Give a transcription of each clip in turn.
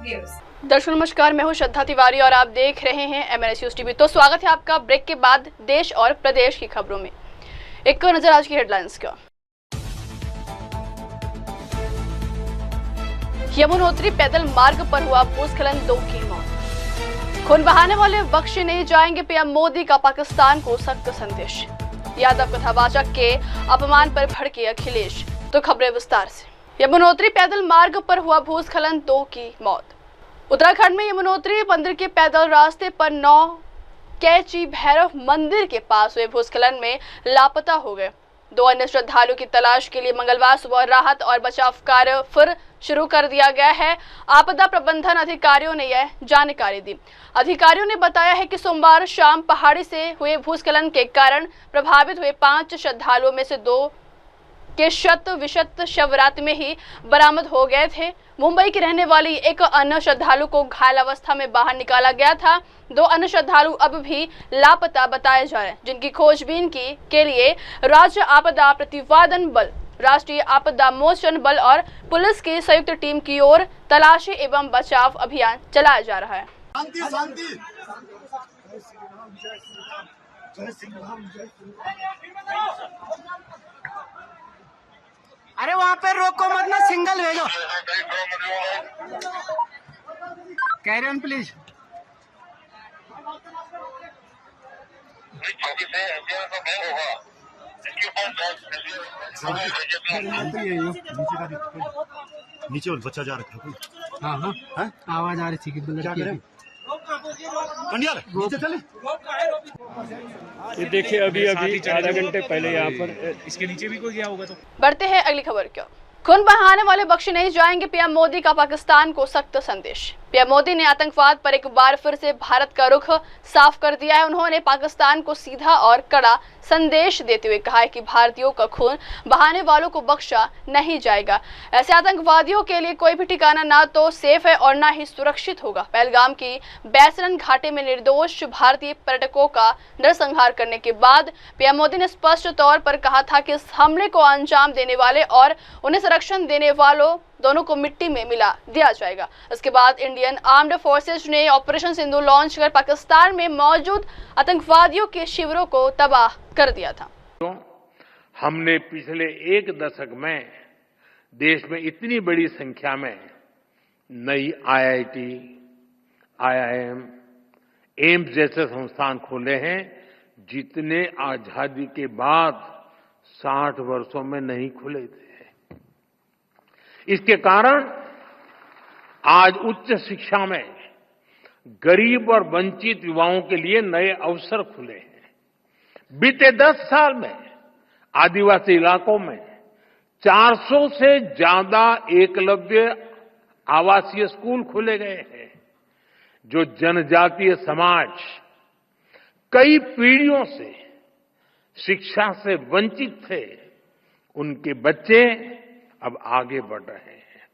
Viewers. दर्शकों नमस्कार, मैं हूं श्रद्धा तिवारी और आप देख रहे हैं MNS न्यूज टीवी। तो स्वागत है आपका ब्रेक के बाद देश और प्रदेश की खबरों में। एक नजर आज की हेडलाइंस का। यमुनोत्री पैदल मार्ग पर हुआ भूस्खलन, 2 की मौत। खून बहाने वाले बख्शे नहीं जाएंगे, पीएम मोदी का पाकिस्तान को सख्त संदेश। यादव कथावाचक के अपमान पर भड़के अखिलेश। तो खबरें विस्तार से। यमुनोत्री पैदल मार्ग पर हुआ भूस्खलन, 2 की मौत। उत्तराखंड में यमुनोत्री मंदिर के पैदल रास्ते पर 9 कैची भैरव मंदिर के पास हुए भूस्खलन में लापता हो गए। 2 अन्य श्रद्धालुओं की तलाश के लिए मंगलवार सुबह राहत और बचाव कार्य फिर शुरू कर दिया गया है। आपदा प्रबंधन अधिकारियों ने यह जानकारी दी। अधिकारियों ने बताया है कि सोमवार शाम पहाड़ी से हुए भूस्खलन के कारण प्रभावित हुए 5 श्रद्धालुओं में से 2 के शत विशत शव रात में ही बरामद हो गए थे। मुंबई की रहने वाली एक अन्य श्रद्धालु को घायल अवस्था में बाहर निकाला गया था। 2 अन्य श्रद्धालु अब भी लापता बताए जा रहे हैं, जिनकी खोजबीन के लिए राज्य आपदा प्रतिवादन बल, राष्ट्रीय आपदा मोचन बल और पुलिस की संयुक्त टीम की ओर तलाशी एवं बचाव अभियान चलाया जा रहा है। शांति शांति। अरे वहाँ पे रोको मत ना, सिंगल भेजो। Carry on please. नीचे बच्चा जा रखा है। हाँ हाँ हाँ, आवाज आ रही थी कि क्या करें? कंडियाल नीचे चले। ये देखिए अभी आधा घंटे पहले यहाँ पर इसके नीचे भी कोई गया होगा। तो बढ़ते हैं अगली खबर की ओर। खून बहाने वाले बख्शे नहीं जाएंगे, पीएम मोदी का पाकिस्तान को सख्त संदेश। पीएम मोदी ने आतंकवाद पर एक बार फिर से भारत का रुख साफ कर दिया है। उन्होंने पाकिस्तान को सीधा और कड़ा संदेश देते हुए कहा है कि भारतीयों का खून बहाने वालों को बख्शा नहीं जाएगा। ऐसे आतंकवादियों के लिए कोई भी ठिकाना ना तो सेफ है और ना ही सुरक्षित होगा। पहलगाम की बैसरन घाटी में निर्दोष भारतीय पर्यटकों का नरसंहार करने के बाद पीएम मोदी ने स्पष्ट तौर पर कहा था कि इस हमले को अंजाम देने वाले और उन्हें संरक्षण देने वालों दोनों को मिट्टी में मिला दिया जाएगा। इसके बाद इंडियन आर्म्ड फोर्सेस ने ऑपरेशन सिंधु लॉन्च कर पाकिस्तान में मौजूद आतंकवादियों के शिविरों को तबाह कर दिया था। हमने पिछले 1 दशक में देश में इतनी बड़ी संख्या में नई IIT, IIM, एम्स जैसे संस्थान खोले हैं, जितने आजादी के बाद 60 वर्षों में नहीं खुले थे। इसके कारण आज उच्च शिक्षा में गरीब और वंचित युवाओं के लिए नए अवसर खुले हैं। बीते 10 साल में आदिवासी इलाकों में 400 से ज्यादा एकलव्य आवासीय स्कूल खोले गए हैं। जो जनजातीय समाज कई पीढ़ियों से शिक्षा से वंचित थे, उनके बच्चे अब आगे बढ़ रहे हैं।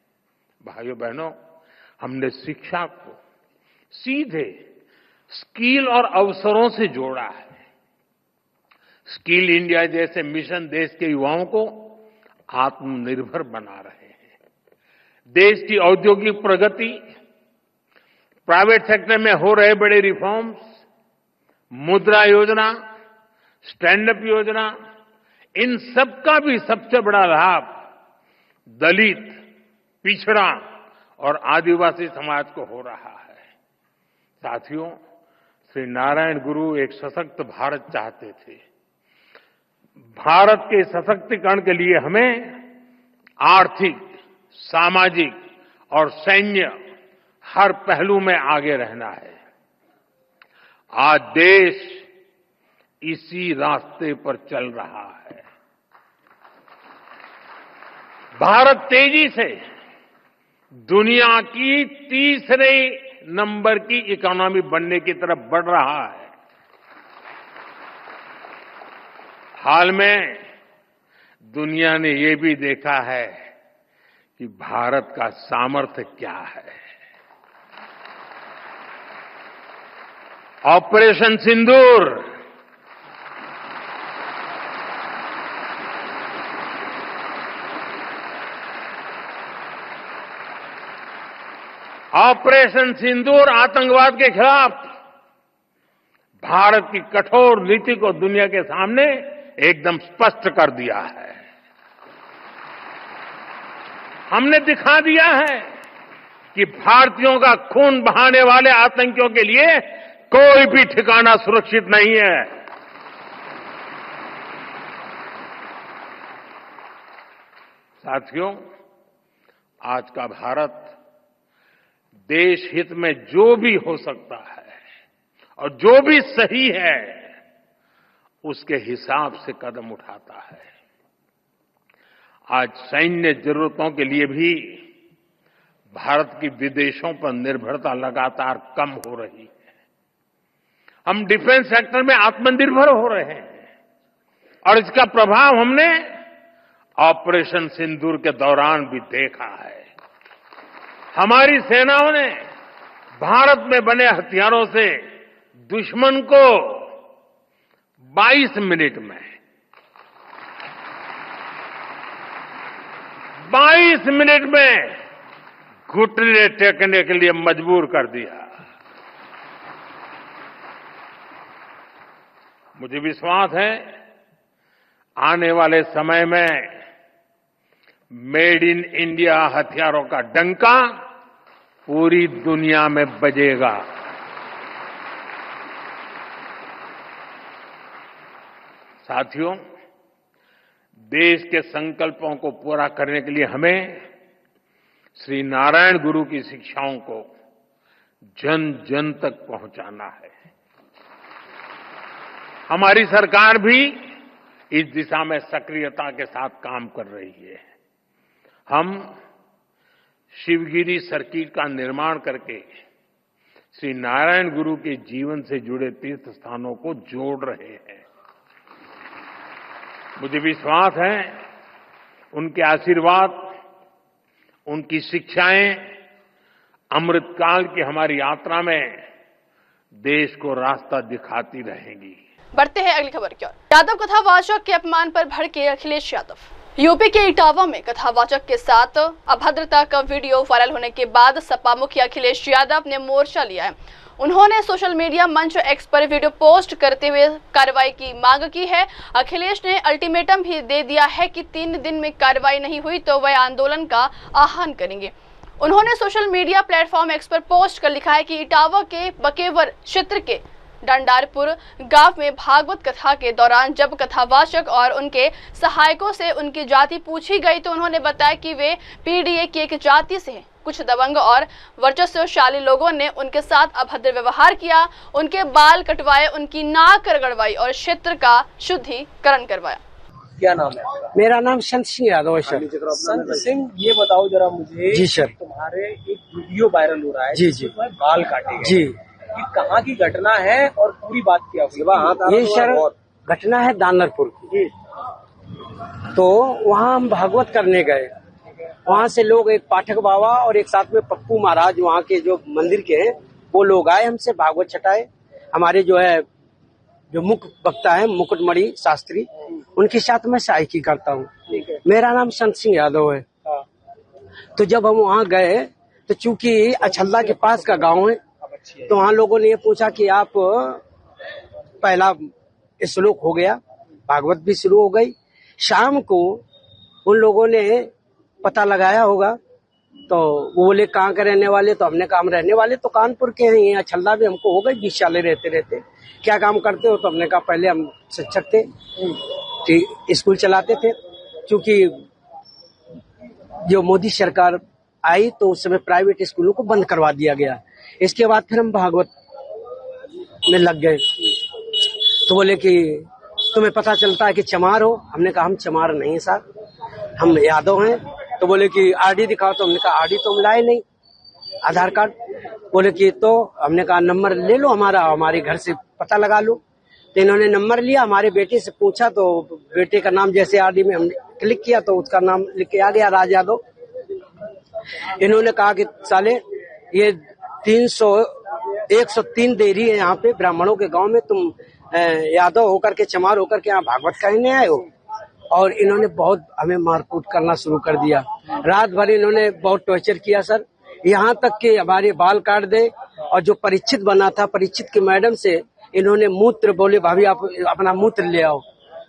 भाइयों बहनों, हमने शिक्षा को सीधे स्किल और अवसरों से जोड़ा है। स्किल इंडिया जैसे मिशन देश के युवाओं को आत्मनिर्भर बना रहे हैं। देश की औद्योगिक प्रगति, प्राइवेट सेक्टर में हो रहे बड़े रिफॉर्म्स, मुद्रा योजना, स्टैंड अप योजना, इन सबका भी सबसे बड़ा लाभ दलित, पिछड़ा और आदिवासी समाज को हो रहा है। साथियों, श्री नारायण गुरु एक सशक्त भारत चाहते थे। भारत के सशक्तिकरण के लिए हमें आर्थिक, सामाजिक और सैन्य हर पहलू में आगे रहना है। आज देश इसी रास्ते पर चल रहा है। भारत तेजी से दुनिया की तीसरे नंबर की इकोनॉमी बनने की तरफ बढ़ रहा है। हाल में दुनिया ने ये भी देखा है कि भारत का सामर्थ्य क्या है। ऑपरेशन सिंदूर ऑपरेशन सिंदूर आतंकवाद के खिलाफ भारत की कठोर नीति को दुनिया के सामने एकदम स्पष्ट कर दिया है। हमने दिखा दिया है कि भारतीयों का खून बहाने वाले आतंकियों के लिए कोई भी ठिकाना सुरक्षित नहीं है। साथियों, आज का भारत देश हित में जो भी हो सकता है और जो भी सही है उसके हिसाब से कदम उठाता है। आज सैन्य जरूरतों के लिए भी भारत की विदेशों पर निर्भरता लगातार कम हो रही है। हम डिफेंस सेक्टर में आत्मनिर्भर हो रहे हैं और इसका प्रभाव हमने ऑपरेशन सिंदूर के दौरान भी देखा है। हमारी सेनाओं ने भारत में बने हथियारों से दुश्मन को 22 मिनट में 22 मिनट में घुटने टेकने के लिए मजबूर कर दिया। मुझे विश्वास है आने वाले समय में मेड इन इंडिया हथियारों का डंका पूरी दुनिया में बजेगा। साथियों, देश के संकल्पों को पूरा करने के लिए हमें श्री नारायण गुरु की शिक्षाओं को जन जन तक पहुंचाना है। हमारी सरकार भी इस दिशा में सक्रियता के साथ काम कर रही है। हम शिवगिरी सर्किट का निर्माण करके श्री नारायण गुरु के जीवन से जुड़े तीर्थ स्थानों को जोड़ रहे हैं। मुझे विश्वास है उनके आशीर्वाद, उनकी शिक्षाएं अमृतकाल की हमारी यात्रा में देश को रास्ता दिखाती रहेंगी। बढ़ते हैं अगली खबर की ओर। यादव कथावाचक के अपमान पर भड़के अखिलेश यादव। यूपी के इटावा में कथावाचक के साथ अभद्रता का वीडियो वायरल होने के बाद सपा मुखिया अखिलेश यादव ने मोर्चा लिया है। उन्होंने सोशल मीडिया मंच एक्स पर वीडियो पोस्ट करते हुए कार्रवाई की मांग की है। अखिलेश ने अल्टीमेटम भी दे दिया है कि 3 दिन में कार्रवाई नहीं हुई तो वह आंदोलन का आह्वान करेंगे। उन्होंने सोशल मीडिया प्लेटफॉर्म एक्स पर पोस्ट कर लिखा है कि इटावा के बकेवर क्षेत्र के डंडारपुर गांव में भागवत कथा के दौरान जब कथावाचक और उनके सहायकों से उनकी जाति पूछी गई तो उन्होंने बताया कि वे पीडीए की एक जाति से हैं। कुछ दबंग और वर्चस्वशाली लोगों ने उनके साथ अभद्र व्यवहार किया, उनके बाल कटवाए, उनकी नाक रगड़वाई और क्षेत्र का शुद्धिकरण करवाया। क्या नाम है आपका? मेरा नाम संत सिंह यादव है सर। संत सिंह, ये बताओ जरा मुझे। जी सर। तुम्हारे एक वीडियो वायरल हो रहा है। जी जी। बाल काटे गए। जी। ये कहाँ की घटना है और पूरी बात क्या हुई? ये सर घटना है दानरपुर की। तो वहाँ हम भागवत करने गए। वहाँ से लोग, एक पाठक बाबा और एक साथ में पप्पू महाराज वहाँ के जो मंदिर के हैं, वो लोग आए, हमसे भागवत छटाए। हमारे जो मुख्य वक्ता है मुकुटमणि शास्त्री, उनके साथ मैं सहायकी करता हूँ। मेरा नाम संत सिंह यादव है। तो जब हम वहाँ गए तो चूंकि अछल्ला के पास का गांव है, तो वहाँ लोगों ने ये पूछा कि आप, पहला श्लोक हो गया, भागवत भी शुरू हो गई। शाम को उन लोगों ने पता लगाया होगा, तो वो बोले कहाँ के रहने वाले? तो हमने कहा हम रहने वाले तो कानपुर के हैं। यहाँ छल्ला भी हमको हो गई 20 साल रहते। क्या काम करते हो? तो हमने कहा पहले हम शिक्षक थे, स्कूल चलाते थे। क्योंकि जो मोदी सरकार आई तो उस समय प्राइवेट स्कूलों को बंद करवा दिया गया। इसके बाद फिर हम भागवत में लग गए। तो बोले कि तुम्हें पता चलता है कि चमार हो? हमने कहा हम चमार नहीं साहब, हम यादव हैं। तो बोले कि आरडी दिखाओ। तो हमने कहा आरडी तो हम लाए नहीं, आधार कार्ड। बोले कि तो हमने कहा नंबर ले लो हमारा, हमारे घर से पता लगा लो। तो इन्होंने नंबर लिया, हमारे बेटे से पूछा तो बेटे का नाम जैसे आरडी में हमने क्लिक किया तो उसका नाम लिख के आ गया, राज यादव। इन्होंने कहा कि साले ये 103 देरी है यहाँ पे ब्राह्मणों के गांव में, तुम यादव होकर के, चमार होकर के यहाँ भागवत कहने आए हो। और इन्होंने बहुत हमें मारकूट करना शुरू कर दिया। रात भर इन्होंने बहुत टॉर्चर किया सर। यहाँ तक कि हमारे बाल काट दे। और जो परीक्षित बना था, परीक्षित की मैडम से इन्होंने मूत्र, बोले भाभी आप अपना मूत्र ले आओ,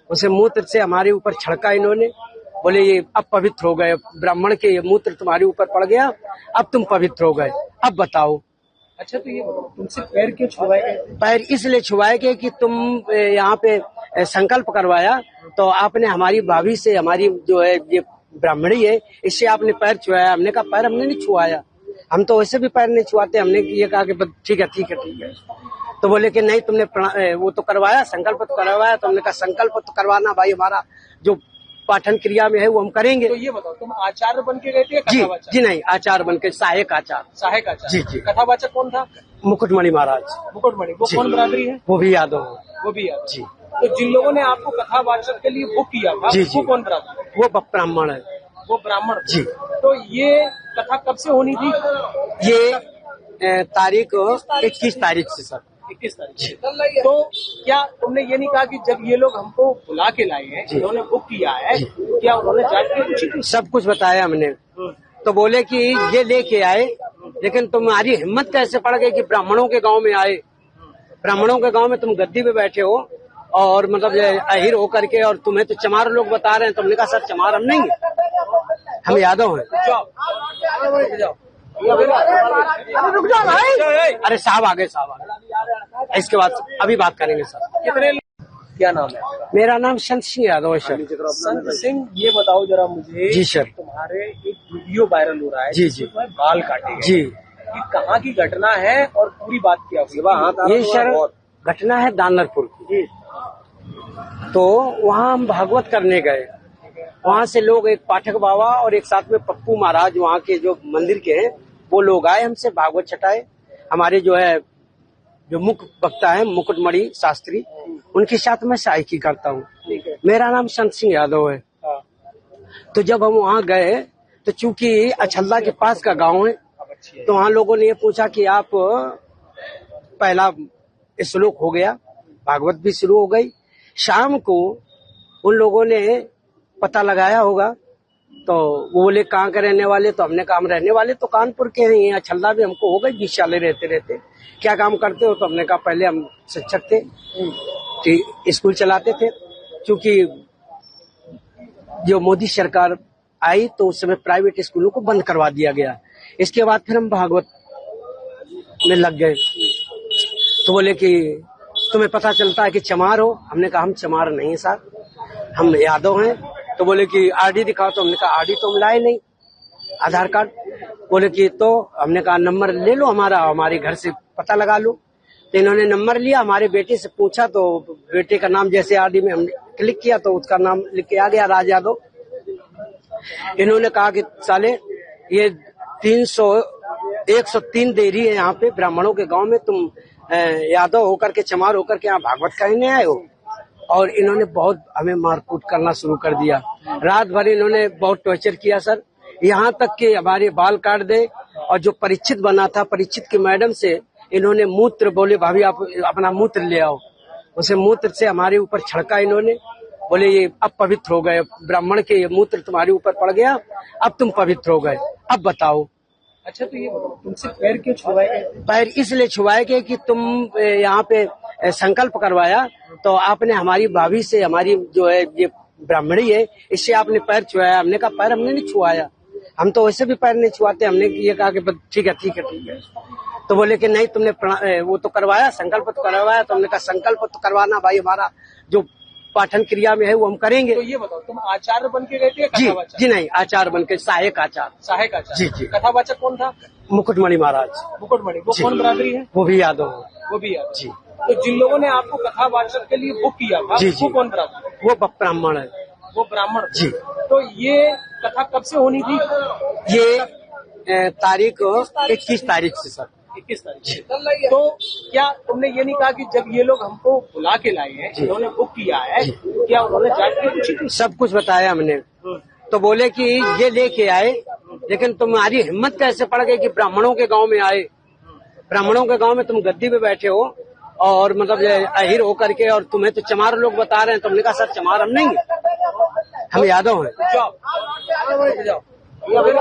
उसे मूत्र से हमारे ऊपर छिड़का इन्होंने। बोले ये अब पवित्र हो गए, ब्राह्मण के ये मूत्र तुम्हारे ऊपर पड़ गया, अब तुम पवित्र हो गए, अब बताओ। अच्छा, तो ये तुमसे पैर क्यों छुआए गए? पैर इसलिए छुआए गए कि तुम यहाँ पे संकल्प करवाया, तो आपने हमारी भाभी से, हमारी जो है ये ब्राह्मणी है, इससे आपने पैर छुआया। हमने कहा पैर हमने नहीं छुआया, हम तो वैसे भी पैर नहीं छुआते। हमने ये कहा कि ठीक है ठीक है ठीक है। तो बोले कि नहीं तुमने वो तो करवाया, संकल्प तो करवाया। तो हमने कहा संकल्प तो करवाना भाई, हमारा जो पाठन क्रिया में है वो हम करेंगे। तो ये बताओ, तुम आचार्य बन के गए थे? जी नहीं, आचार्य बन के, सहायक आचार्य। सहायक आचार्य। जी। कथावाचक कौन था? मुकुटमणि महाराज। मुकुटमणि, वो कौन बरादरी है? वो भी यादव है। वो भी यादव। जी। तो जिन लोगों ने आपको कथावाचक के लिए बुक किया था, जी, वो कौन बरादरी? वो ब्राह्मण है। वो ब्राह्मण। जी। तो ये कथा कब से होनी थी? ये तारीख 21 तारीख से सर। 21 तारीख। तो क्या तुमने ये नहीं कहा कि जब ये लोग हमको बुला के लाए हैं, इन्होंने बुक किया है, क्या उन्होंने जांच की पूछी? सब कुछ बताया हमने। तो बोले कि ये लेके आए, लेकिन तुम्हारी हिम्मत कैसे पड़ गई कि ब्राह्मणों के गांव में आए, ब्राह्मणों के गांव में तुम गद्दी पे बैठे हो और मतलब अहिर होकर के, और तुम्हें तो चमार लोग बता रहे हैं। तुमने कहा सर चमार हम नहीं है, हम यादव हैं। रुक जाओ भाई। अरे साहब आगे, साहब आगे, इसके बाद अभी बात करेंगे सर। कितने? क्या नाम है? मेरा नाम संत सिंह यादव है सर। संत सिंह, ये बताओ जरा मुझे। जी सर। तुम्हारे एक वीडियो वायरल हो रहा है। जी जी। बाल काटे जी। ये कहाँ की घटना है और पूरी बात क्या हुई? ये सर घटना है दानरपुर की। तो वहाँ हम भागवत करने गए, वहाँ से लोग, एक पाठक बाबा और एक साथ में पप्पू महाराज, वहाँ के जो मंदिर के हैं, वो लोग आए हमसे भागवत छटाए। हमारे जो है जो मुख्य वक्ता है मुकुटमणि शास्त्री, उनके साथ मैं सहायकी करता हूँ। मेरा नाम संत सिंह यादव है। तो जब हम वहाँ गए तो चूंकि अछल्ला के पास का गांव है, तो वहाँ लोगों ने ये पूछा कि आप, पहला श्लोक हो गया, भागवत भी शुरू हो गई। शाम को उन लोगों ने पता लगाया होगा, तो वो बोले कहाँ के रहने वाले? तो हमने कहा हम रहने वाले तो कानपुर के हैं, यहाँ छल्ला भी हमको हो गई 20 साल रहते रहते। क्या काम करते हो? तो हमने कहा पहले हम शिक्षक थे, स्कूल चलाते थे। क्योंकि जो मोदी सरकार आई तो उस समय प्राइवेट स्कूलों को बंद करवा दिया गया। इसके बाद फिर हम भागवत में लग गए। तो बोले कि तुम्हें पता चलता है कि चमार हो? हमने कहा हम चमार नहीं है साहब, हम यादव हैं। तो बोले कि आरडी दिखाओ। तो हमने कहा आरडी तो हम लाए नहीं, आधार कार्ड। बोले कि तो हमने कहा नंबर ले लो हमारा, हमारे घर से पता लगा लो। तो इन्होंने नंबर लिया, हमारे बेटे से पूछा, तो बेटे का नाम जैसे आरडी में हमने क्लिक किया तो उसका नाम लिख के आ गया, राज यादव। इन्होंने कहा कि साले ये 103 देरी है यहाँ पे ब्राह्मणों के गांव में, तुम यादव होकर के, चमार होकर के यहाँ भागवत कहने आए हो। और इन्होंने बहुत हमें मारकूट करना शुरू कर दिया। रात भर इन्होंने बहुत टॉर्चर किया सर, यहाँ तक कि हमारे बाल काट दे। और जो परीक्षित बना था, परीक्षित की मैडम से इन्होंने मूत्र, बोले भाभी आप अपना मूत्र ले आओ, उसे मूत्र से हमारे ऊपर छिड़का इन्होंने। बोले ये अब पवित्र हो गए, ब्राह्मण के ये मूत्र तुम्हारे ऊपर पड़ गया, अब तुम पवित्र हो गए, अब बताओ। अच्छा, तो ये तुमसे पैर क्यों छुआए गए? पैर इसलिए छुआए गए कि तुम यहाँ पे संकल्प करवाया, तो आपने हमारी भाभी से, हमारी जो है ये ब्राह्मणी है, इससे आपने पैर छुआया। हमने कहा पैर हमने नहीं छुआया, हम तो वैसे भी पैर नहीं छुआते। हमने ये कहा कि ठीक है ठीक है ठीक है। तो बोले कि नहीं तुमने वो तो करवाया, संकल्प तो करवाया। तो हमने कहा संकल्प तो करवाना भाई, हमारा जो पाठन क्रिया में है वो हम करेंगे। तो ये बताओ, तुम आचार्य बन के गए थे? जी नहीं, आचार्य बन के, सहायक आचार्य। सहायक आचार्य। जी। कथावाचक कौन था? मुकुटमणि महाराज। मुकुटमणि, वो कौन बरादरी है? वो भी यादव है। वो भी यादव। जी। तो जिन लोगों ने आपको कथावाचक के लिए बुक किया था, वो कौन बरादरी? वो ब्राह्मण है। वो ब्राह्मण। जी। तो ये कथा कब से होनी थी? ये तारीख 21 तारीख से सर। 21 तारीख। तो क्या तुमने ये नहीं कहा कि जब ये लोग हमको बुला के लाए हैं, इन्होंने बुक किया है, क्या उन्होंने जांच की पूछी? सब कुछ बताया हमने। तो बोले कि ये लेके आए, लेकिन तुम्हारी हिम्मत कैसे पड़ गई कि ब्राह्मणों के गांव में आए, ब्राह्मणों के गांव में तुम गद्दी पे बैठे हो और मतलब अहिर होकर के, और तुम्हें तो चमार लोग बता रहे हैं। तुमने कहा सर चमार हम नहीं है, हम यादव हैं। अरे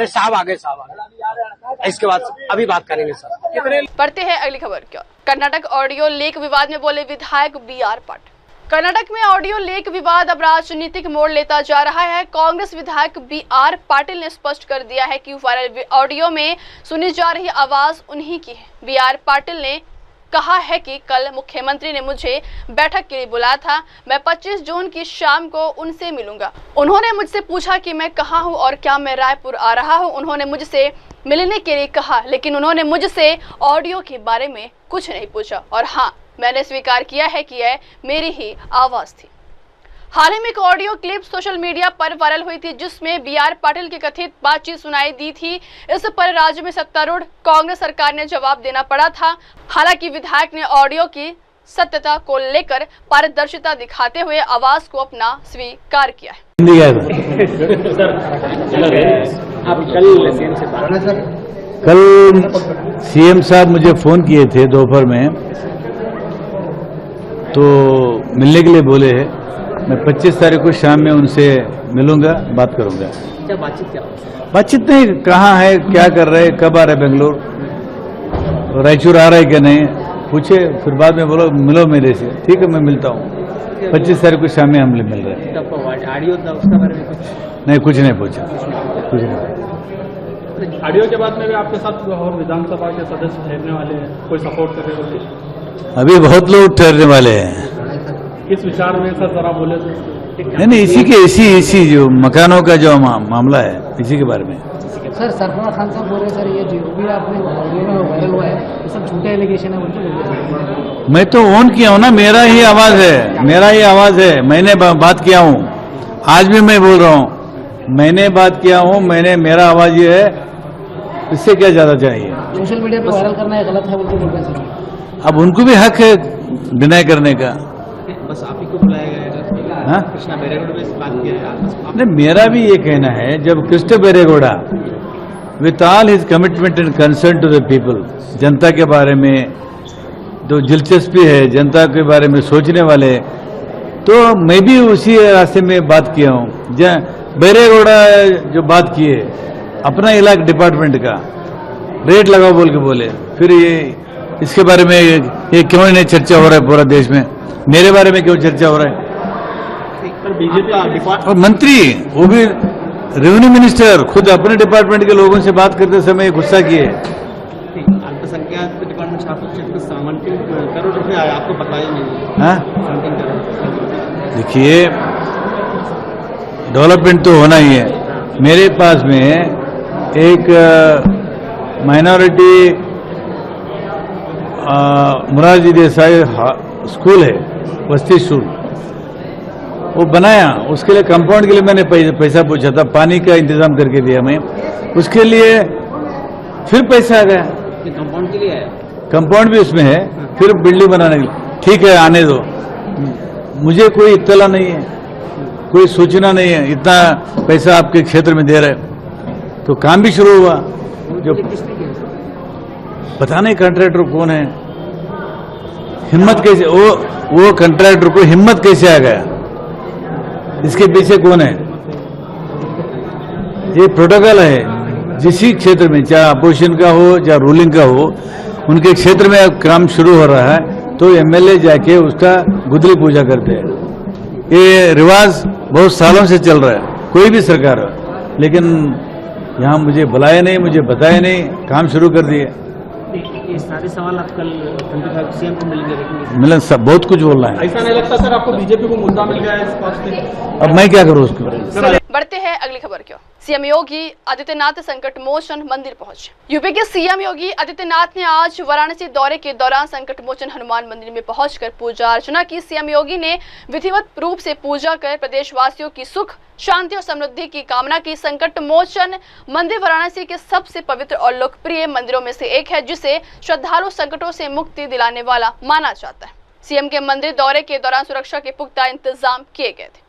साहब आ गए, साहब आ गए, इसके बाद अभी बात करेंगे सर। कितने बढ़ते हैं अगली खबर की ओर। कर्नाटक ऑडियो लीक विवाद में बोले विधायक BR पाटिल। कर्नाटक में ऑडियो लीक विवाद अब राजनीतिक मोड़ लेता जा रहा है। कांग्रेस विधायक BR पाटिल ने स्पष्ट कर दिया है कि वायरल ऑडियो में सुनी जा रही आवाज उन्हीं की है। BR पाटिल ने कहा है कि कल मुख्यमंत्री ने मुझे बैठक के लिए बुलाया था। मैं 25 जून की शाम को उनसे मिलूंगा। उन्होंने मुझसे पूछा कि मैं कहाँ हूँ और क्या मैं रायपुर आ रहा हूँ। उन्होंने मुझसे मिलने के लिए कहा, लेकिन उन्होंने मुझसे ऑडियो के बारे में कुछ नहीं पूछा। और हाँ, मैंने स्वीकार किया है कि यह मेरी ही आवाज थी। हाल ही में एक ऑडियो क्लिप सोशल मीडिया पर वायरल हुई थी, जिसमें BR पाटिल की कथित बातचीत सुनाई दी थी। इस पर राज्य में सत्तारूढ़ कांग्रेस सरकार ने जवाब देना पड़ा था। हालांकि विधायक ने ऑडियो की सत्यता को लेकर पारदर्शिता दिखाते हुए आवाज को अपना स्वीकार किया है। कल CM साहब मुझे फोन किए थे दोपहर में, तो मिलने के लिए बोले हैं। मैं 25 तारीख को शाम में उनसे मिलूंगा, बात करूंगा। क्या बातचीत क्या? बातचीत नहीं, कहाँ है, क्या कर रहे, कब आ रहे बेंगलोर, रायचूर आ रहा है क्या नहीं पूछे, फिर बाद में बोलो मिलो मेरे से। ठीक है, मैं मिलता हूँ। 25 तारीख को शाम में हम मिल रहे हैं। ऑडियो था उसका बारे में कुछ नहीं पूछा, कुछ नहीं। ऑडियो के बाद में भी आपके साथ और विधानसभा के सदस्य ठहरने वाले हैं, कोई सपोर्ट कर रहे हो? अभी बहुत लोग ठहरने वाले हैं। किस विचार में सर जरा बोले तो? नहीं, इसी जो मकानों का जो मामला है, इसी के बारे में। सर सरफराज खान साहब बोल रहे सर, ये जो भी आपने ऑडियो में वायरल हुआ है ये सब झूठे एलिगेशन है बोलते। मैं तो ऑन किया हूँ ना, मेरा ही आवाज है, मैंने बात किया हूँ। आज भी मैं बोल रहा हूँ, मैंने बात किया हूँ, मेरा आवाज ये है, इससे क्या ज्यादा चाहिए? सोशल मीडिया पे वायरल करना है गलत है बोलते बोल रहे सर। अब उनको भी हक है डिनाई करने का। बस आप ही को बुलाया गया है? हाँ, कृष्णा बैरेगौड़ा से बात किया है? नहीं, मेरा भी ये कहना है, जब Krishna Byregowda with all his commitment and concern to the people, जनता के बारे में जो दिलचस्पी है, जनता के बारे में सोचने वाले, तो मैं भी उसी रास्ते में बात किया हूँ। बैरेगौड़ा जो बात किए अपना इलाका डिपार्टमेंट का रेट लगाओ बोल के बोले, फिर ये इसके बारे में ये क्यों नहीं चर्चा हो रहा है पूरा देश में? मेरे बारे में क्यों चर्चा हो रहा है? बीजेपी और मंत्री, वो भी रेवेन्यू मिनिस्टर, खुद अपने डिपार्टमेंट के लोगों से बात करते समय गुस्सा किए। अल्पसंख्यक डिपार्टमेंट सामंती करोड़ रुपए आए, आपको पता ही नहीं? हाँ, देखिए, डेवलपमेंट तो होना ही है। मेरे पास में एक माइनॉरिटी मुरारजी देसाई स्कूल है, वस्ती स्कूल, वो बनाया। उसके लिए कंपाउंड के लिए मैंने पैसा पूछा था, पानी का इंतजाम करके दिया मैं, उसके लिए फिर पैसा आ गया। कंपाउंड के लिए आया? कंपाउंड भी उसमें है, फिर बिल्डिंग बनाने के लिए। ठीक है, आने दो, मुझे कोई इत्तला नहीं है, कोई सूचना नहीं है, इतना पैसा आपके क्षेत्र में दे रहे, तो काम भी शुरू हुआ। जो पता नहीं कॉन्ट्रैक्टर कौन है, हिम्मत कैसे, वो कॉन्ट्रैक्टर को हिम्मत कैसे आ गया, इसके पीछे कौन है? ये प्रोटोकॉल है, जिस क्षेत्र में चाहे अपोजिशन का हो चाहे रूलिंग का हो, उनके क्षेत्र में अब काम शुरू हो रहा है तो एमएलए जाके उसका गुदली पूजा करते हैं। ये रिवाज बहुत सालों से चल रहा है, कोई भी सरकार हो, लेकिन यहाँ मुझे बुलाया नहीं, मुझे बताया नहीं, काम शुरू कर दिए। ये सारे सवाल आप कल 25 सीएम को मिलेंगे? मिलन सब बहुत कुछ बोलना है। ऐसा नहीं लगता सर आपको बीजेपी को मुद्दा मिल गया है इस बात से? अब मैं क्या करूँ उसको? बढ़ते हैं अगली खबर की ओर। सीएम योगी आदित्यनाथ संकट मोचन मंदिर पहुंचे। यूपी के सीएम योगी आदित्यनाथ ने आज वाराणसी दौरे के दौरान संकट मोचन हनुमान मंदिर में पहुंचकर पूजा अर्चना की। सीएम योगी ने विधिवत रूप से पूजा कर प्रदेशवासियों की सुख शांति और समृद्धि की कामना की। संकट मोचन मंदिर वाराणसी के सबसे पवित्र और लोकप्रिय मंदिरों में से एक है, जिसे श्रद्धालु संकटों से मुक्ति दिलाने वाला माना जाता है। सीएम के मंदिर दौरे के दौरान सुरक्षा के पुख्ता इंतजाम किए गए थे।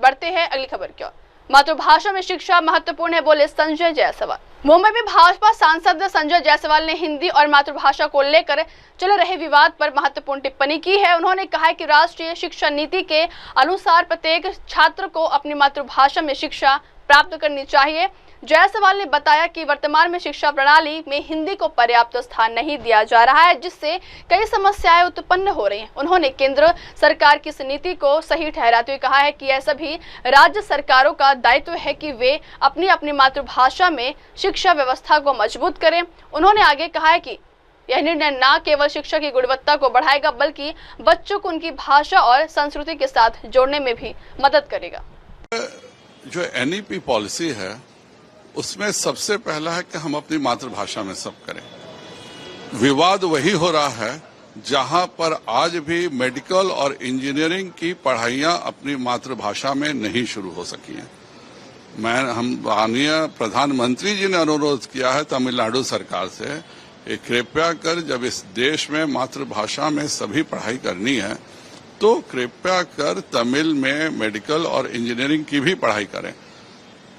बढ़ते हैं अगली खबर की ओर। मातृभाषा में शिक्षा महत्वपूर्ण है, बोले संजय जायसवाल। मुंबई में भाजपा सांसद संजय जायसवाल ने हिंदी और मातृभाषा को लेकर चल रहे विवाद पर महत्वपूर्ण टिप्पणी की है। उन्होंने कहा है कि राष्ट्रीय शिक्षा नीति के अनुसार प्रत्येक छात्र को अपनी मातृभाषा में शिक्षा प्राप्त करनी चाहिए। जायसवाल ने बताया कि वर्तमान में शिक्षा प्रणाली में हिंदी को पर्याप्त स्थान नहीं दिया जा रहा है, जिससे कई समस्याएं उत्पन्न हो रही हैं। उन्होंने केंद्र सरकार की इस नीति को सही ठहराते हुए कहा है कि यह सभी राज्य सरकारों का दायित्व है कि वे अपनी अपनी मातृभाषा में शिक्षा व्यवस्था को मजबूत करें। उन्होंने आगे कहा है कि यह निर्णय न केवल शिक्षा की गुणवत्ता को बढ़ाएगा, बल्कि बच्चों को उनकी भाषा और संस्कृति के साथ जोड़ने में भी मदद करेगा। जो NEP पॉलिसी है उसमें सबसे पहला है कि हम अपनी मातृभाषा में सब करें। विवाद वही हो रहा है जहां पर आज भी मेडिकल और इंजीनियरिंग की पढ़ाइयां अपनी मातृभाषा में नहीं शुरू हो सकी हैं। हम माननीय प्रधानमंत्री जी ने अनुरोध किया है तमिलनाडु सरकार से कि कृपया कर जब इस देश में मातृभाषा में सभी पढ़ाई करनी है तो कृपया कर तमिल में मेडिकल और इंजीनियरिंग की भी पढ़ाई करें।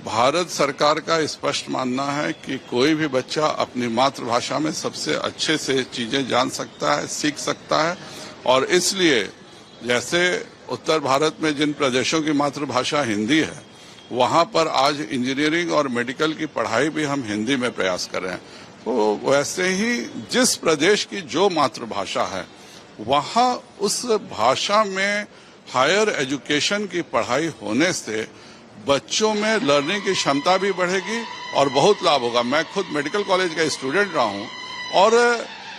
भारत सरकार का स्पष्ट मानना है कि कोई भी बच्चा अपनी मातृभाषा में सबसे अच्छे से चीजें जान सकता है, सीख सकता है, और इसलिए जैसे उत्तर भारत में जिन प्रदेशों की मातृभाषा हिंदी है वहां पर आज इंजीनियरिंग और मेडिकल की पढ़ाई भी हम हिंदी में प्रयास कर रहे हैं। तो वैसे ही जिस प्रदेश की जो मातृभाषा है वहां उस भाषा में हायर एजुकेशन की पढ़ाई होने से बच्चों में लर्निंग की क्षमता भी बढ़ेगी और बहुत लाभ होगा। मैं खुद मेडिकल कॉलेज का स्टूडेंट रहा हूं और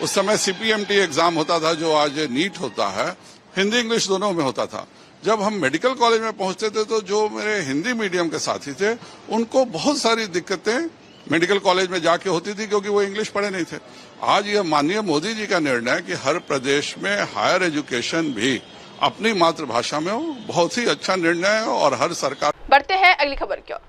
उस समय CPMT एग्जाम होता था जो आज नीट होता है, हिंदी इंग्लिश दोनों में होता था। जब हम मेडिकल कॉलेज में पहुंचते थे तो जो मेरे हिंदी मीडियम के साथी थे उनको बहुत सारी दिक्कतें मेडिकल कॉलेज में जाके होती थी क्योंकि वो इंग्लिश पढ़े नहीं थे। आज यह माननीय मोदी जी का निर्णय है कि हर प्रदेश में हायर एजुकेशन भी अपनी मातृभाषा में हो, बहुत ही अच्छा निर्णय है और हर सरकार। बढ़ते हैं अगली खबर की ओर।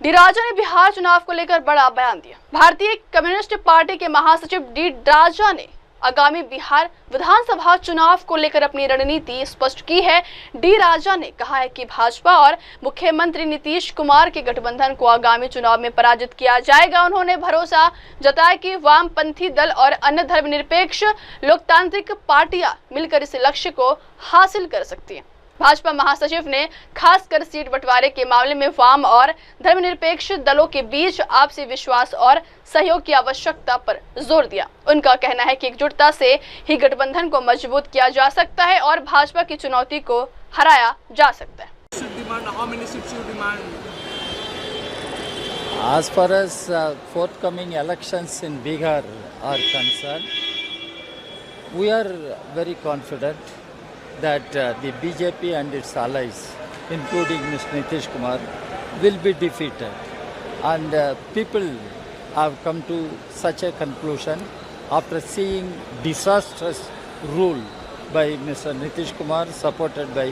डी राजा ने बिहार चुनाव को लेकर बड़ा बयान दिया। भारतीय कम्युनिस्ट पार्टी के महासचिव डी राजा ने आगामी बिहार विधानसभा चुनाव को लेकर अपनी रणनीति स्पष्ट की है। डी राजा ने कहा है कि भाजपा और मुख्यमंत्री नीतीश कुमार के गठबंधन को आगामी चुनाव में पराजित किया जाएगा। उन्होंने भरोसा जताया कि वामपंथी दल और अन्य धर्मनिरपेक्ष लोकतांत्रिक पार्टियां मिलकर इस लक्ष्य को हासिल कर सकती हैं। भाजपा महासचिव ने खासकर सीट बंटवारे के मामले में वाम और धर्मनिरपेक्ष दलों के बीच आपसी विश्वास और सहयोग की आवश्यकता पर जोर दिया। उनका कहना है कि एकजुटता से ही गठबंधन को मजबूत किया जा सकता है और भाजपा की चुनौती को हराया जा सकता है। As far as forthcoming elections in Bihar are concerned, we are very confident that the BJP and its allies, including Mr. Nitish Kumar, will be defeated. And people have come to such a conclusion after seeing disastrous rule by Mr. Nitish Kumar, supported by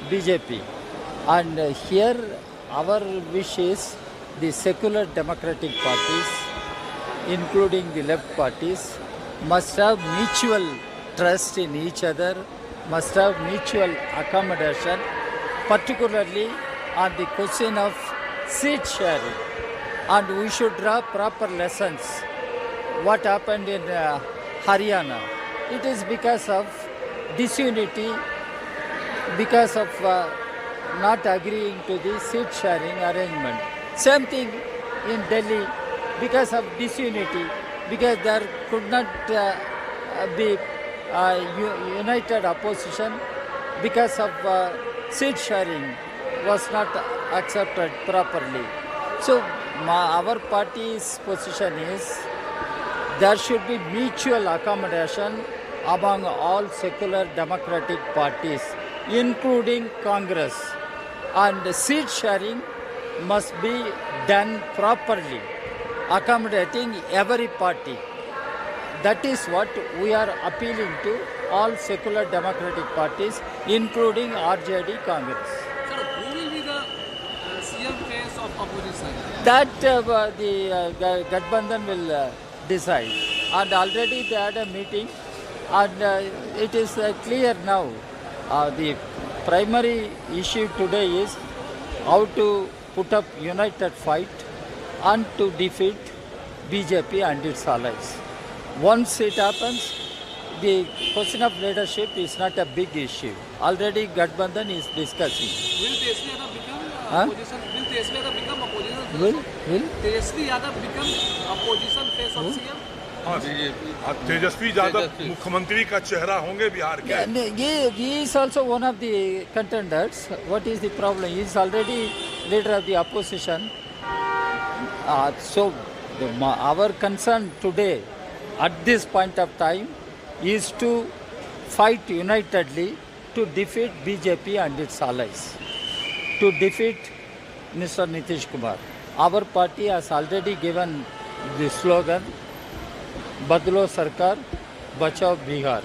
BJP. And here our wish is the secular democratic parties, including the left parties, must have mutual trust in each other, must have mutual accommodation, particularly on the question of seat sharing. And we should draw proper lessons. What happened in Haryana? It is because of disunity, because of not agreeing to the seat sharing arrangement. Same thing in Delhi, because of disunity, because there could not be united opposition, because of seat sharing was not accepted properly. So our party's position is there should be mutual accommodation among all secular democratic parties, including Congress, and seat sharing must be done properly, accommodating every party. That is what we are appealing to all secular democratic parties, including RJD Congress. Sir, who will be the CM face of opposition? That the Gathbandhan will decide. And already they had a meeting, and it is clear now. The primary issue today is how to put up united fight and to defeat BJP and its allies. Once it happens, the question of leadership is not a big issue. Already Gathbandhan is discussing. Will Tejasvi Yadav become opposition? Will Tejasvi Yadav become opposition? Will Tejasvi Yadav become opposition face of CM? Tejashwi Yadav मुख्यमंत्री का चेहरा होंगे बिहार के। He is also one of the contenders. What is the problem? He is already leader of the opposition. So our concern today at this point of time is to fight unitedly to defeat BJP and its allies, to defeat Mr. Nitish Kumar. Our party has already given the slogan Badlo Sarkar, Bachao Bihar.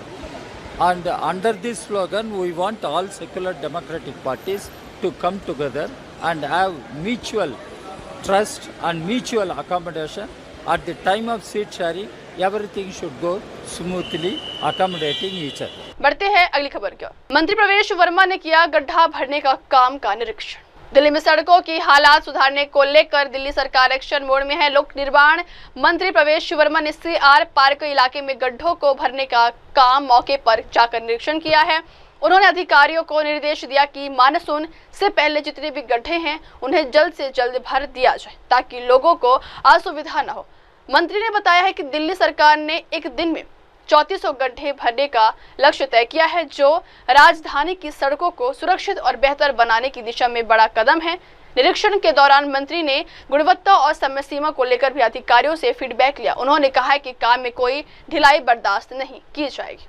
And under this slogan, we want all secular democratic parties to come together and have mutual trust and mutual accommodation. At the time of seat sharing, everything should go smoothly, accommodating each other. बढ़ते हैं अगली खबर की ओर। मंत्री प्रवेश वर्मा ने किया गड्ढा भरने का काम का निरीक्षण। दिल्ली में सड़कों की हालात सुधारने को लेकर दिल्ली सरकार एक्शन मोड में है। लोक निर्माण मंत्री प्रवेश वर्मा ने CR पार्क इलाके में गड्ढों को भरने का काम मौके पर जाकर निरीक्षण किया है। उन्होंने अधिकारियों को निर्देश दिया कि मानसून से पहले जितने भी गड्ढे हैं उन्हें जल्द से जल्द भर दिया जाए ताकि लोगों को असुविधा न हो। मंत्री ने बताया है कि दिल्ली सरकार ने एक दिन में 3400 गड्ढे भरने का लक्ष्य तय किया है, जो राजधानी की सड़कों को सुरक्षित और बेहतर बनाने की दिशा में बड़ा कदम है। निरीक्षण के दौरान मंत्री ने गुणवत्ता और समय सीमा को लेकर भी अधिकारियों से फीडबैक लिया। उन्होंने कहा है कि काम में कोई ढिलाई बर्दाश्त नहीं की जाएगी।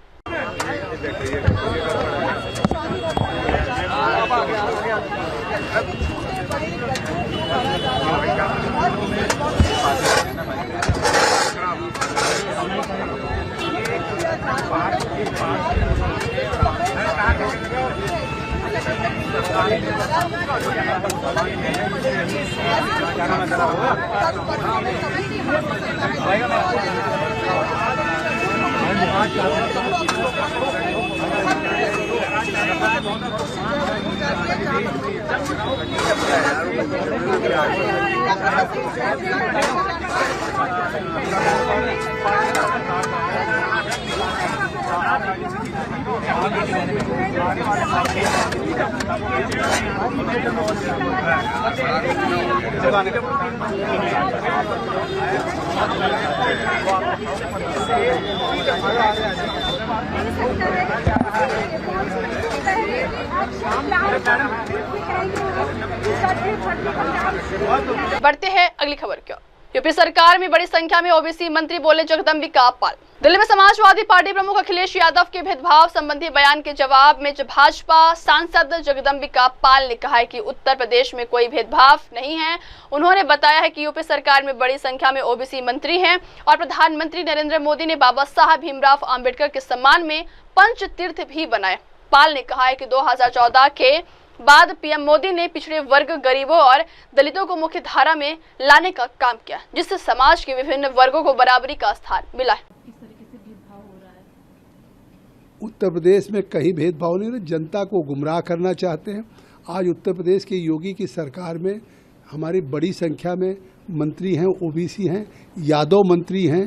बढ़ते हैं अगली खबर की ओर। यूपी सरकार में बड़ी संख्या में ओबीसी मंत्री बोले जगदम्बिका पाल। दिल्ली में समाजवादी पार्टी प्रमुख अखिलेश यादव के भेदभाव संबंधी बयान के जवाब में भाजपा सांसद जगदम्बिका पाल ने कहा है कि उत्तर प्रदेश में कोई भेदभाव नहीं है। उन्होंने बताया है कि यूपी सरकार में बड़ी संख्या में ओबीसी मंत्री हैं और प्रधानमंत्री नरेंद्र मोदी ने बाबा साहब भीमराव अंबेडकर के सम्मान में पंच तीर्थ भी बनाए। पाल ने कहा है कि 2014 के बाद पीएम मोदी ने पिछड़े वर्ग, गरीबों और दलितों को मुख्य धारा में लाने का काम किया, जिससे समाज के विभिन्न वर्गों को बराबरी का स्थान मिला है। उत्तर प्रदेश में कहीं भेदभाव नहीं, जनता को गुमराह करना चाहते हैं। आज उत्तर प्रदेश की योगी की सरकार में हमारी बड़ी संख्या में मंत्री हैं, ओबीसी हैं, यादव मंत्री हैं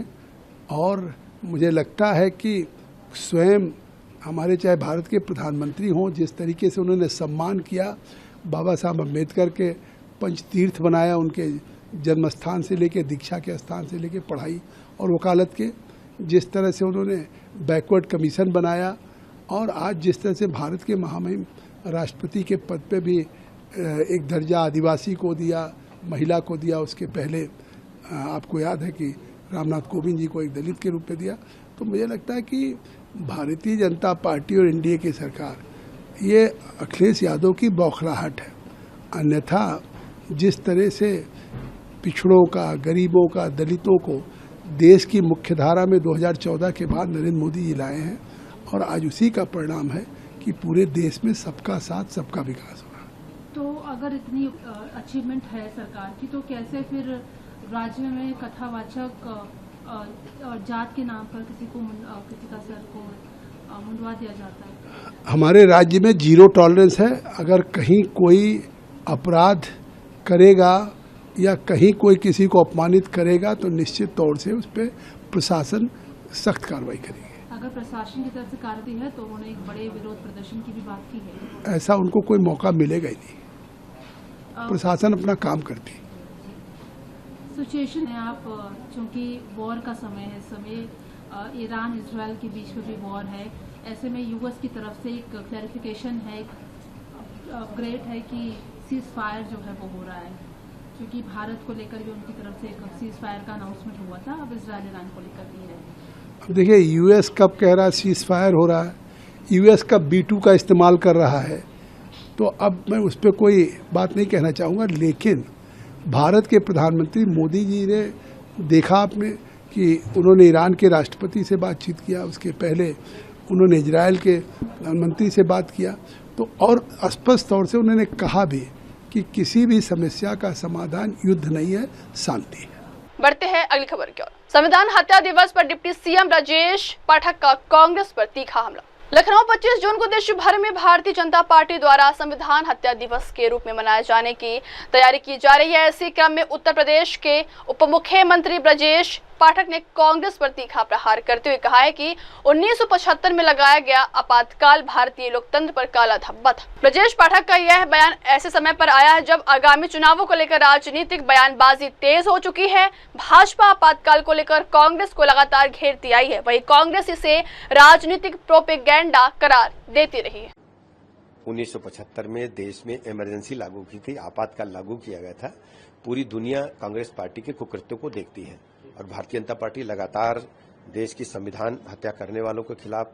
और मुझे लगता है कि स्वयं हमारे चाहे भारत के प्रधानमंत्री हों, जिस तरीके से उन्होंने सम्मान किया बाबा साहब अम्बेडकर के, पंचतीर्थ बनाया उनके जन्म स्थान से लेकर दीक्षा के स्थान से लेकर पढ़ाई और वकालत के, जिस तरह से उन्होंने बैकवर्ड कमीशन बनाया और आज जिस तरह से भारत के महामहिम राष्ट्रपति के पद पे भी एक दर्जा आदिवासी को दिया, महिला को दिया। उसके पहले आपको याद है कि रामनाथ कोविंद जी को एक दलित के रूप में दिया। तो मुझे लगता है कि भारतीय जनता पार्टी और एनडीए की सरकार ये अखिलेश यादव की बौखलाहट है। अन्यथा जिस तरह से पिछड़ों का, गरीबों का, दलितों को देश की मुख्यधारा में 2014 के बाद नरेंद्र मोदी जी लाए हैं और आज उसी का परिणाम है कि पूरे देश में सबका साथ सबका विकास हो रहा है। तो अगर इतनी अचीवमेंट है सरकार की, तो कैसे फिर राज्य में कथावाचक और जात के नाम पर किसी का सर को मुंडवा दिया जाता है? हमारे राज्य में 0 टॉलरेंस है। अगर कहीं कोई अपराध करेगा या कहीं कोई किसी को अपमानित करेगा तो निश्चित तौर से उस पर प्रशासन सख्त कार्रवाई करेगी। अगर प्रशासन की तरफ से कार्रवाई है तो उन्होंने एक बड़े विरोध प्रदर्शन की भी बात की है। ऐसा उनको कोई मौका मिलेगा ही नहीं। प्रशासन अपना काम करती है। सिचुएशन है, आप चूंकि वॉर का समय है, इस समय ईरान इजराइल के बीच में भी वॉर है, ऐसे में यूएस की तरफ से एक क्लैरिफिकेशन है, एक अपग्रेड है कि सीज फायर जो है वो हो रहा है, क्योंकि भारत को लेकर भी उनकी तरफ से एक सीज फायर का अनाउंसमेंट हुआ था, अब इजराइल ईरान को लेकर भी है। अब देखिए, यूएस कब कह रहा है सीज फायर हो रहा है, यूएस कब B2 का इस्तेमाल कर रहा है, तो अब मैं उस पर कोई बात नहीं कहना चाहूँगा। लेकिन भारत के प्रधानमंत्री मोदी जी ने देखा आपने कि उन्होंने ईरान के राष्ट्रपति से बातचीत किया, उसके पहले उन्होंने इजराइल के प्रधानमंत्री से बात किया, तो और स्पष्ट तौर से उन्होंने कहा भी कि किसी भी समस्या का समाधान युद्ध नहीं है, शांति है। बढ़ते हैं अगली खबर की ओर। संविधान हत्या दिवस पर डिप्टी सीएम राजेश पाठक का कांग्रेस पर तीखा हमला। लखनऊ 25 जून को देश भर में भारतीय जनता पार्टी द्वारा संविधान हत्या दिवस के रूप में मनाए जाने की तैयारी की जा रही है। इसी क्रम में उत्तर प्रदेश के उप मुख्यमंत्री ब्रजेश पाठक ने कांग्रेस पर तीखा प्रहार करते हुए कहा है कि 1975 में लगाया गया आपातकाल भारतीय लोकतंत्र पर काला धब्बा था। ब्रजेश पाठक का यह बयान ऐसे समय पर आया है जब आगामी चुनावों को लेकर राजनीतिक बयानबाजी तेज हो चुकी है। भाजपा आपातकाल को लेकर कांग्रेस को लगातार घेरती आई है, वहीं कांग्रेस इसे राजनीतिक प्रोपेगेंडा करार देती रही है। 1975 में देश में इमरजेंसी लागू की थी, आपातकाल लागू किया गया था। पूरी दुनिया कांग्रेस पार्टी के कुकृत्यों को देखती है और भारतीय जनता पार्टी लगातार देश की संविधान हत्या करने वालों के खिलाफ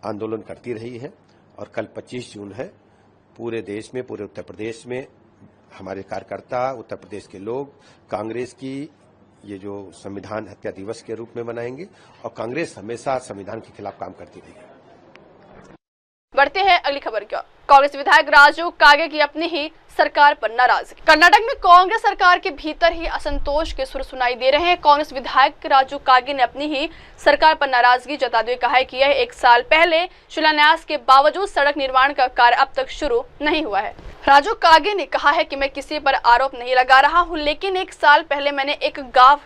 आंदोलन करती रही है। और कल 25 जून है, पूरे देश में, पूरे उत्तर प्रदेश में हमारे कार्यकर्ता, उत्तर प्रदेश के लोग कांग्रेस की ये जो संविधान हत्या दिवस के रूप में मनाएंगे और कांग्रेस हमेशा संविधान के खिलाफ काम करती रही है। बढ़ते हैं अगली खबर की ओर। कांग्रेस विधायक राजू कागे की अपनी ही सरकार पर नाराजगी। कर्नाटक में कांग्रेस सरकार के भीतर ही असंतोष के सुर सुनाई दे रहे हैं। कांग्रेस विधायक राजू कागे ने अपनी ही सरकार पर नाराजगी जताते हुए कहा है कि यह 1 साल पहले शिलान्यास के बावजूद सड़क निर्माण का कार्य अब तक शुरू नहीं हुआ है। राजू कागे ने कहा है कि मैं किसी पर आरोप नहीं लगा रहा हूं, लेकिन 1 साल पहले मैंने एक गांव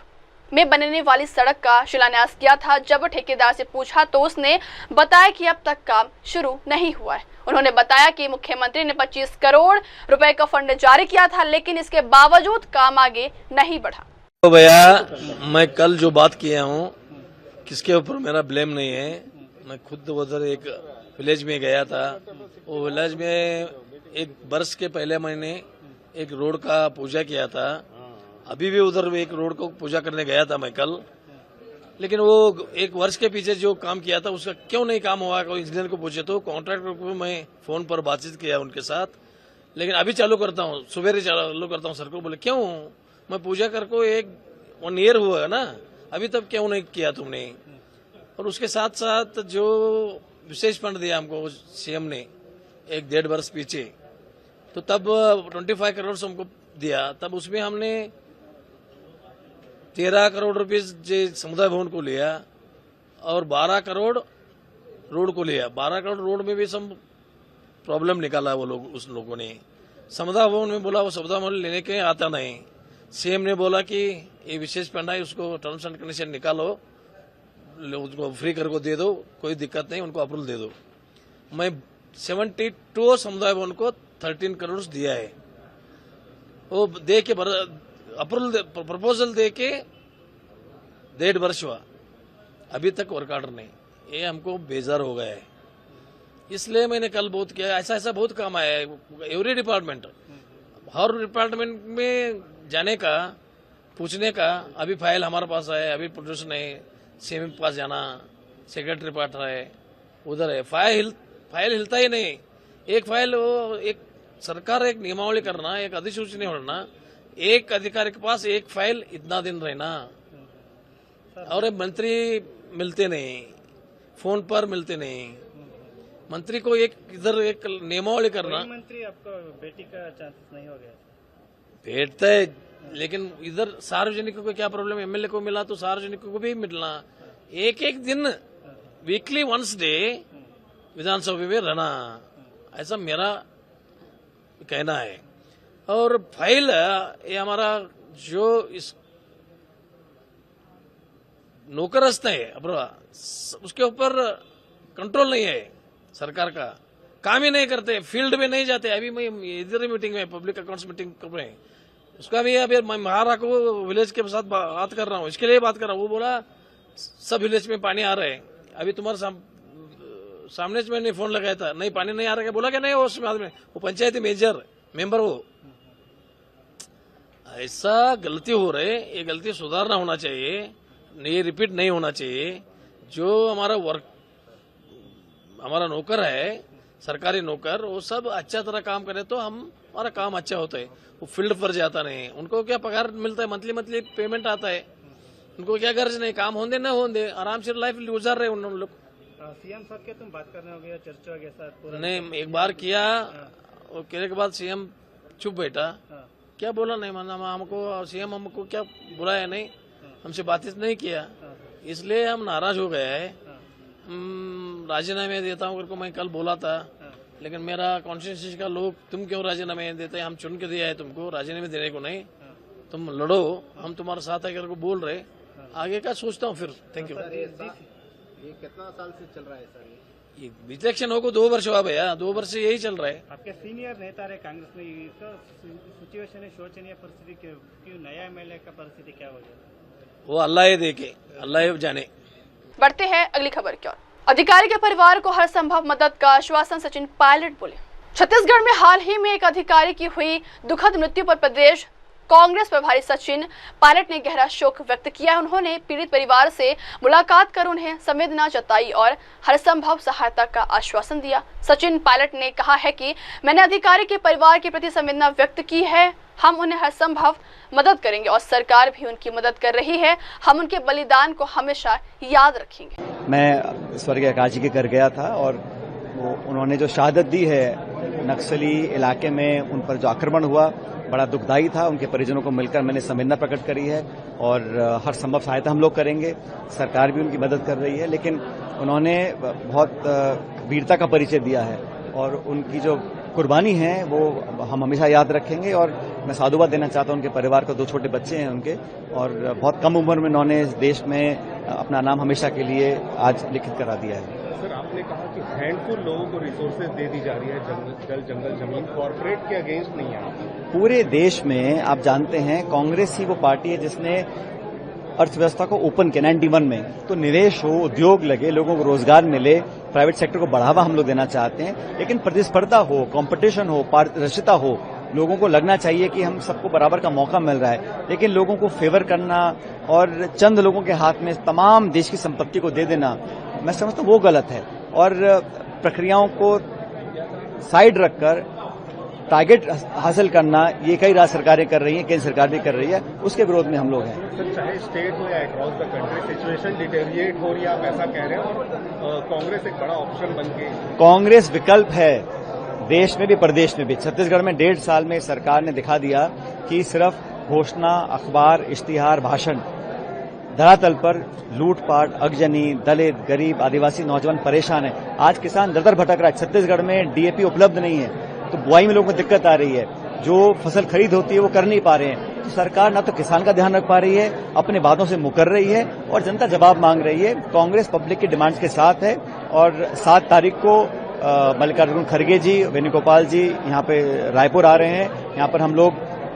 में बनने वाली सड़क का शिलान्यास किया था। जब ठेकेदार से पूछा तो उसने बताया कि अब तक काम शुरू नहीं हुआ है। उन्होंने बताया कि मुख्यमंत्री ने 25 करोड़ रुपए का फंड जारी किया था, लेकिन इसके बावजूद काम आगे नहीं बढ़ा। तो भैया, मैं कल जो बात किया हूँ, किसके ऊपर मेरा ब्लेम नहीं है। मैं खुद उधर एक विलेज में गया था। वो विलेज में 1 वर्ष के पहले मैंने एक रोड का पूजा किया था। अभी भी उधर एक रोड को पूजा करने गया था मैं कल, लेकिन वो 1 वर्ष के पीछे जो काम किया था उसका क्यों नहीं काम हुआ। कोई इंजीनियर को पूछे तो कॉन्ट्रैक्टर को मैं फोन पर बातचीत किया उनके साथ, लेकिन अभी चालू करता हूँ, सुबह चालू करता हूँ। सर को बोले क्यों, मैं पूजा कर को 1 ईयर हुआ है ना, अभी तक क्यों नहीं किया तुमने। और उसके साथ साथ जो विशेष फंड दिया हमको सीएम ने 1-1.5 वर्ष पीछे, तो तब 25 करोड़ हमको दिया। तब उसमें हमने 13 करोड़ रुपीज समुदाय भवन को लिया और 12 करोड़ रोड को लिया। 12 करोड़ रोड में भी सब प्रॉब्लम निकाला वो लोग, उस लोगों ने। समुदाय भवन में बोला वो समुदाय भवन लेने के आता नहीं। सीएम ने बोला कि ये विशेष फंड है, उसको टर्म्स एंड कंडीशन निकालो, उसको फ्री करके दे दो, कोई दिक्कत नहीं, उनको अप्रूवल दे दो। मैं 72 समुदाय भवन को 13 करोड़ दिया है। वो दे के अप्रूवल प्रपोजल दे के 1.5 वर्ष हुआ, अभी तक वर्क ऑर्डर नहीं। ये हमको बेजार हो गया है, इसलिए मैंने कल बहुत किया। ऐसा बहुत काम आया है एवरी डिपार्टमेंट, हर डिपार्टमेंट में जाने का, पूछने का। अभी फाइल हमारे पास है, अभी प्रोड्यूशन है, सीएम के पास जाना, सेक्रेटरी पार्ट है, उधर है। फाइल हिलता ही नहीं। एक फाइल, एक सरकार एक नियमावली करना, एक अधिसूचना होना, एक अधिकारी के पास एक फाइल इतना दिन रहना, और ये मंत्री मिलते नहीं, फोन पर मिलते नहीं। मंत्री को इधर एक नियमावली करना। मंत्री आपको बेटी का चांसेस नहीं हो गया? भेटता है, लेकिन इधर सार्वजनिकों को क्या प्रॉब्लम, एमएलए को मिला तो सार्वजनिकों को भी मिलना। एक एक दिन वीकली वंस डे विधानसभा में रहना, ऐसा मेरा कहना है। और फाइल ये हमारा जो इस नौकरस्थ है अपना, उसके ऊपर कंट्रोल नहीं है सरकार का, काम ही नहीं करते, फील्ड में नहीं जाते। अभी मैं इधर मीटिंग में, पब्लिक अकाउंट्स मीटिंग में, उसका भी अभी मैं महारा को विलेज के साथ बात कर रहा हूँ, इसके लिए बात कर रहा हूँ। वो बोला सब विलेज में पानी आ रहा है। अभी तुम्हारे सामने से मैंने फोन लगाया था, नहीं पानी नहीं आ रहा है। बोला कि नहीं, उसमें आदमी वो पंचायती मेंबर वो, ऐसा गलती हो रहे, ये गलती सुधारना होना चाहिए, ये रिपीट नहीं होना चाहिए। जो हमारा नौकर है, सरकारी नौकर, वो सब अच्छा तरह काम करे तो हमारा काम अच्छा होता है। वो फील्ड पर जाता नहीं, उनको क्या पगार मिलता है, मंथली पेमेंट आता है, उनको क्या गर्ज नहीं, काम होंदे न होंदे, आराम से लाइफ गुजार रहे उन लोग। सीएम साहब के तुम बात करने हो गया, चर्चा के साथ नहीं, एक बार किया और कहने के बाद सीएम चुप बैठा, क्या बोला नहीं, माना हमको सीएम हमको क्या बुलाया नहीं, हमसे बातचीत नहीं किया, इसलिए हम नाराज हो गए हैं। राजीनामे देता हूँ करके मैं कल बोला था, लेकिन मेरा कॉन्स्टिट्यूंसी का लोग, तुम क्यों राजीनामे देते हैं, हम चुन के दिया है तुमको, राजीनामे देने को नहीं, तुम लड़ो, हम तुम्हारे साथ है करके बोल रहे। आगे का सोचता हूँ फिर। Thank you. ये कितना साल से चल रहा है सर? ये इलेक्शन हो को 2 वर्ष हुआ भैया, 2 वर्ष से यही चल रहा है। आपके सीनियर नेता रहे कांग्रेस में, इसका सिचुएशन है, शोचनीय परिस्थिति क्यों, नया एमएलए का परिस्थिति क्या हो गया? वो अल्लाह ही देखे, अल्लाह ही जाने। बढ़ते हैं अगली खबर की ओर। अधिकारी के परिवार को हर संभव मदद का आश्वासन, सचिन पायलट बोले। छत्तीसगढ़ में हाल ही में एक अधिकारी की हुई दुखद मृत्यु पर प्रदेश कांग्रेस प्रभारी सचिन पायलट ने गहरा शोक व्यक्त किया है। उन्होंने पीड़ित परिवार से मुलाकात कर उन्हें संवेदना जताई और हर संभव सहायता का आश्वासन दिया। सचिन पायलट ने कहा है कि मैंने अधिकारी के परिवार के प्रति संवेदना व्यक्त की है, हम उन्हें हर संभव मदद करेंगे और सरकार भी उनकी मदद कर रही है, हम उनके बलिदान को हमेशा याद रखेंगे। मैं स्वर्गीय आकाश जी के घर गया था और उन्होंने जो शहादत दी है नक्सली इलाके में, उन पर जो आक्रमण हुआ बड़ा दुखदायी था। उनके परिजनों को मिलकर मैंने संवेदना प्रकट करी है और हर संभव सहायता हम लोग करेंगे, सरकार भी उनकी मदद कर रही है। लेकिन उन्होंने बहुत वीरता का परिचय दिया है और उनकी जो कुर्बानी है वो हम हमेशा याद रखेंगे। और मैं साधुवाद देना चाहता हूं उनके परिवार को, 2 छोटे बच्चे हैं उनके, और बहुत कम उम्र में उन्होंने इस देश में अपना नाम हमेशा के लिए आज लिखित करा दिया है। सर, आपने कहा कि हैंडफुल लोगों को रिसोर्सेज दे दी जा रही है, जंगल जमीन, कॉर्पोरेट के अगेंस्ट नहीं है। पूरे देश में आप जानते हैं कांग्रेस ही वो पार्टी है जिसने अर्थव्यवस्था को ओपन किया 91 में। तो निवेश हो, उद्योग लगे, लोगों को रोजगार मिले, प्राइवेट सेक्टर को बढ़ावा हम लोग देना चाहते हैं। लेकिन प्रतिस्पर्धा हो, कंपटीशन हो, पारदर्शिता हो, लोगों को लगना चाहिए कि हम सबको बराबर का मौका मिल रहा है। लेकिन लोगों को फेवर करना और चंद लोगों के हाथ में तमाम देश की संपत्ति को दे देना, मैं समझता हूं वो गलत है। और प्रक्रियाओं को साइड रखकर टारगेट हासिल करना, ये कई राज्य सरकारें कर रही हैं, केंद्र सरकार भी कर रही है, उसके विरोध में हम लोग हैं। सर, चाहे स्टेट हो या across the country situation deteriorate हो रही है, आप ऐसा कह रहे हैं, और कांग्रेस एक बड़ा ऑप्शन बन के, कांग्रेस विकल्प है देश में भी प्रदेश में भी। छत्तीसगढ़ में 1.5 साल में सरकार ने दिखा दिया कि सिर्फ घोषणा, अखबार, इश्तिहार, भाषण, धरातल पर लूटपाट, अगजनी, दलित, गरीब, आदिवासी नौजवान परेशान है। आज किसान दर-दर भटक रहा है। छत्तीसगढ़ में डीएपी उपलब्ध नहीं है तो बुआई में लोगों को दिक्कत आ रही है, जो फसल खरीद होती है वो कर नहीं पा रहे हैं। तो सरकार ना तो किसान का ध्यान रख पा रही है, अपने बातों से मुकर रही है और जनता जवाब मांग रही है। कांग्रेस पब्लिक की डिमांड्स के साथ है और 7 तारीख को मल्लिकार्जुन खड़गे जी, वेणुगोपाल जी यहाँ पे रायपुर आ रहे हैं। यहाँ पर हम लोग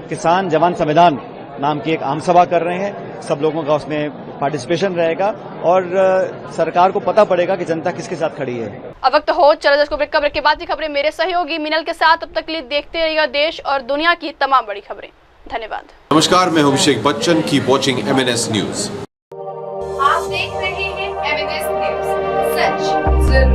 किसान जवान संविधान नाम की एक आम सभा कर रहे हैं। सब लोगों का उसमें पार्टिसिपेशन रहेगा और सरकार को पता पड़ेगा कि जनता किसके साथ खड़ी है। अब वक्त हो चलो दस ब्रेक के बाद की खबरें मेरे सहयोगी मिनल के साथ। अब तक के लिए देखते रहिएगा देश और दुनिया की तमाम बड़ी खबरें। धन्यवाद। नमस्कार, मैं Abhishek Bachchan. Keep watching MNS news. आप देख रहे हैं MNS न्यूज, सच जरूर।